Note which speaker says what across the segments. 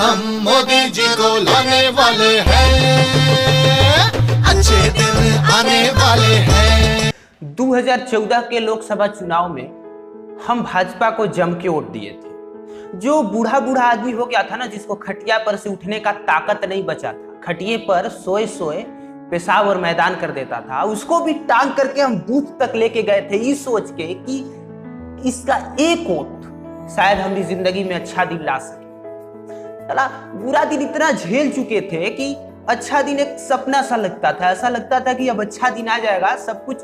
Speaker 1: हम मोदी जी को लाने वाले हैं, अच्छे दिन आने वाले हैं।
Speaker 2: 2014 के लोकसभा चुनाव में हम भाजपा को जम के वोट दिए थे। जो बूढ़ा बूढ़ा आदमी हो गया था ना, जिसको खटिया पर से उठने का ताकत नहीं बचा था, खटिए पर सोए सोए पेशाब और मैदान कर देता था, उसको भी टांग करके हम बूथ तक लेके गए थे, ये सोच के कि इसका एक वोट शायद हमारी जिंदगी में अच्छा दिन ला सके। चला, बुरा दिन इतना झेल चुके थे कि अच्छा दिन एक सपना सा लगता था। ऐसा लगता था कि अब अच्छा दिन आ जाएगा, सब कुछ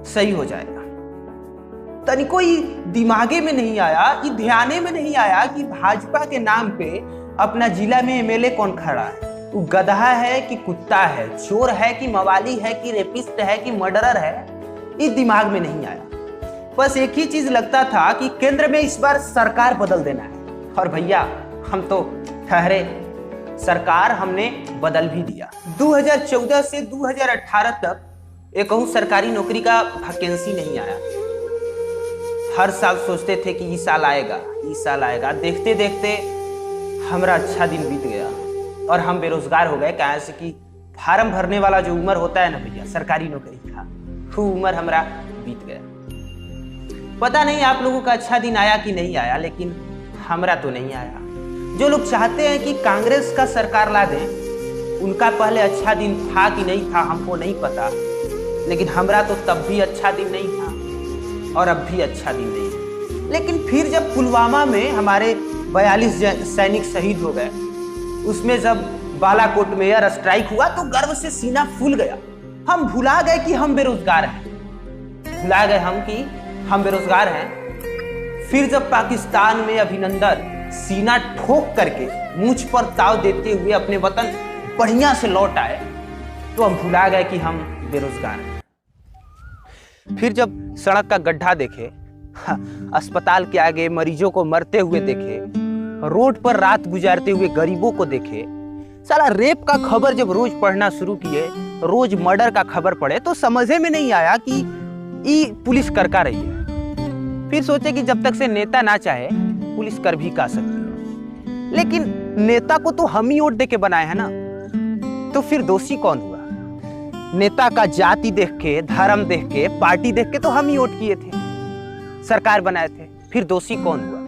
Speaker 2: सही हो जाएगा। तनिको ही दिमागे में नहीं आया, ये ध्याने में नहीं आया कि भाजपा के नाम पे अपना जिला में एमएलए कौन खड़ा है। वो गधा है कि कुत्ता है, चोर है कि मवाली है कि रेपिस्ट है कि मर्डरर है, ये दिमाग में नहीं आया। बस एक ही चीज लगता था कि केंद्र में इस बार सरकार बदल देना है। और भैया, हम तो ठहरे, सरकार हमने बदल भी दिया। 2014 से 2018 तक एक सरकारी नौकरी का वैकेंसी नहीं आया। हर साल सोचते थे कि ये साल आएगा, ये साल आएगा। देखते देखते हमारा अच्छा दिन बीत गया और हम बेरोजगार हो गए। कहाँ से कि फार्म भरने वाला जो उम्र होता है ना भैया, सरकारी नौकरी का, वो उम्र हमारा बीत गया। पता नहीं आप लोगों का अच्छा दिन आया कि नहीं आया, लेकिन हमारा तो नहीं आया। जो लोग चाहते हैं कि कांग्रेस का सरकार ला दें, उनका पहले अच्छा दिन था कि नहीं था हमको नहीं पता, लेकिन हमारा तो तब भी अच्छा दिन नहीं था और अब भी अच्छा दिन नहीं है। लेकिन फिर जब पुलवामा में हमारे 42 सैनिक शहीद हो गए, उसमें जब बालाकोट में एयर स्ट्राइक हुआ तो गर्व से सीना फूल गया। हम भुला गए कि हम बेरोजगार हैं, भुला गए हम कि हम बेरोजगार हैं। फिर जब पाकिस्तान में अभिनंदन सीना ठोक करके मुझ पर ताव देते हुए अपने वतन बढ़िया से लौट आए, तो हम भुला गए कि हम बेरोजगार हैं। फिर जब सड़क का गड्ढा देखे, अस्पताल के आगे मरीजों को मरते हुए देखे, रोड पर रात गुजारते हुए गरीबों को देखे, साला रेप का खबर जब रोज पढ़ना शुरू किए, रोज मर्डर का खबर पढ़े, तो समझे में नहीं आया कि ये पुलिस कर का रही है। फिर सोचे कि जब तक से नेता ना चाहे, पुलिस कर भी का सकती है। लेकिन नेता को तो हम ही वोट दे के बनाए हैं ना, तो फिर दोषी कौन हुआ? नेता का जाति देख के, धर्म देख के, पार्टी देख के तो हम ही वोट किए थे, सरकार बनाए थे। फिर दोषी कौन हुआ?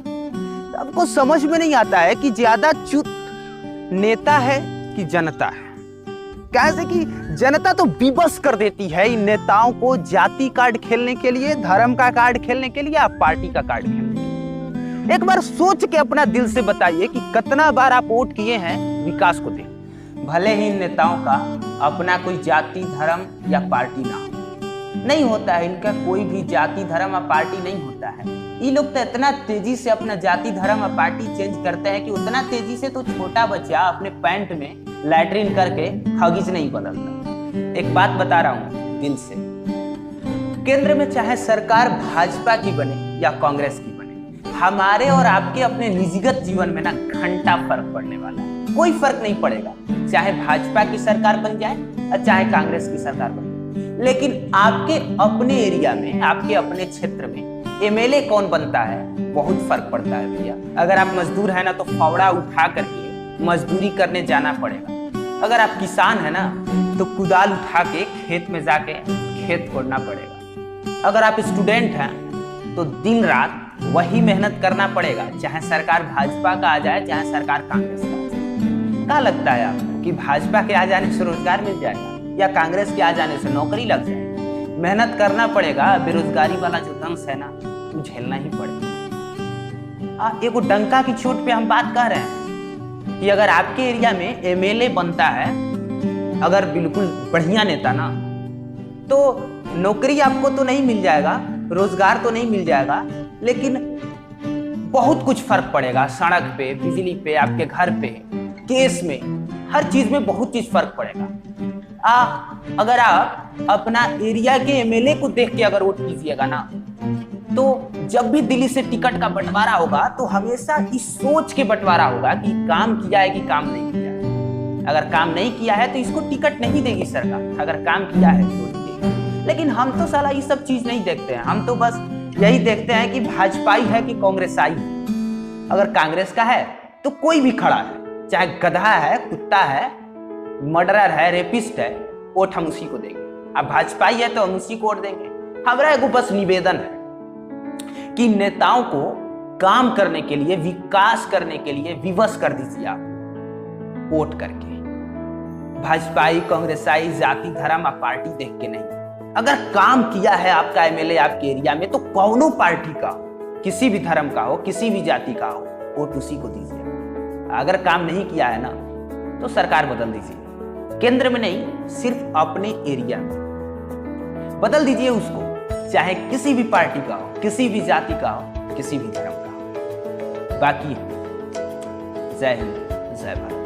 Speaker 2: आपको समझ में नहीं आता है कि ज्यादा चुत नेता है कि जनता है। कैसे कि जनता तो विवश कर देती है इन नेताओं को जाति कार्ड खेलने के लिए, धर्म का कार्ड खेलने के लिए या पार्टी का कार्ड खेलने के लिए। एक बार सोच के अपना दिल से बताइए कि कितना बार आप वोट किए हैं विकास को देख। भले ही इन नेताओं का अपना कोई जाति, धर्म या पार्टी ना हो, नहीं होता है इनका कोई भी जाति, धर्म या पार्टी नहीं होता है। ये लोग तो इतना तेजी से अपना जाति, धर्म या पार्टी चेंज करते हैं कि उतना तेजी से तो छोटा बच्चा अपने पैंट में लैट्रिन करके हगिज नहीं बदलता। एक बात बता रहा हूं दिल से, केंद्र में चाहे सरकार भाजपा की बने या कांग्रेस की बने, हमारे और आपके अपने निजीगत जीवन में ना घंटा फर्क पड़ने वाला है। कोई फर्क नहीं पड़ेगा, चाहे भाजपा की सरकार बन जाए और चाहे कांग्रेस की सरकार बन जाए। लेकिन आपके अपने एरिया में, आपके अपने क्षेत्र में एमएलए कौन बनता है, बहुत फर्क पड़ता है भैया। अगर आप मजदूर है ना, तो फावड़ा उठा करके मजदूरी करने जाना पड़ेगा। अगर आप किसान है ना, तो कुदाल उठा के खेत में जाके खेत कोड़ना पड़ेगा। अगर आप स्टूडेंट हैं तो दिन रात वही मेहनत करना पड़ेगा, चाहे सरकार भाजपा का आ जाए चाहे सरकार कांग्रेस का आ जाए। क्या लगता है आपको कि भाजपा के आ जाने से रोजगार मिल जाएगा या कांग्रेस के आ जाने से नौकरी लग जाएगी? मेहनत करना पड़ेगा, बेरोजगारी वाला जो दंश है ना, वो झेलना ही पड़ेगा। एगो डंका की चोट पे हम बात कर रहे हैं कि अगर आपके एरिया में एमएलए बनता है, अगर बिल्कुल बढ़िया नेता ना, तो नौकरी आपको तो नहीं मिल जाएगा, रोजगार तो नहीं मिल जाएगा, लेकिन बहुत कुछ फर्क पड़ेगा। सड़क पे, बिजली पे, आपके घर पे, केस में, हर चीज में बहुत चीज फर्क पड़ेगा। अगर आप अपना एरिया के एमएलए को देख के अगर वोट कीजिएगा ना, तो जब भी दिल्ली से टिकट का बंटवारा होगा तो हमेशा इस सोच के बंटवारा होगा कि काम किया है कि काम नहीं किया है। अगर काम नहीं किया है तो इसको टिकट नहीं देगी सरकार, अगर काम किया है तो देगी। लेकिन हम तो साला ये सब चीज नहीं देखते हैं, हम तो बस यही देखते हैं कि भाजपाई है कि कांग्रेसाई है। अगर कांग्रेस का है तो कोई भी खड़ा है, चाहे गधा है, कुत्ता है, मर्डरर है, रेपिस्ट है, वोट हम उसी को देंगे। अब भाजपाई है तो हम उसी को वोट देंगे। हमारा एक बस निवेदन है कि नेताओं को काम करने के लिए, विकास करने के लिए विवश कर दीजिए आप वोट करके। भाजपाई, कांग्रेसाई, जाति, धर्म और पार्टी देख के नहीं। अगर काम किया है आपका एमएलए आपके एरिया में तो कौनो पार्टी का हो, किसी भी धर्म का हो, किसी भी जाति का हो, वोट उसी को दीजिए। अगर काम नहीं किया है ना तो सरकार बदल दीजिए। केंद्र में नहीं, सिर्फ अपने एरिया में बदल दीजिए उसको, चाहे किसी भी पार्टी का हो, किसी भी जाति का हो, किसी भी धर्म का हो। बाकी जय हिंद, जय भारत।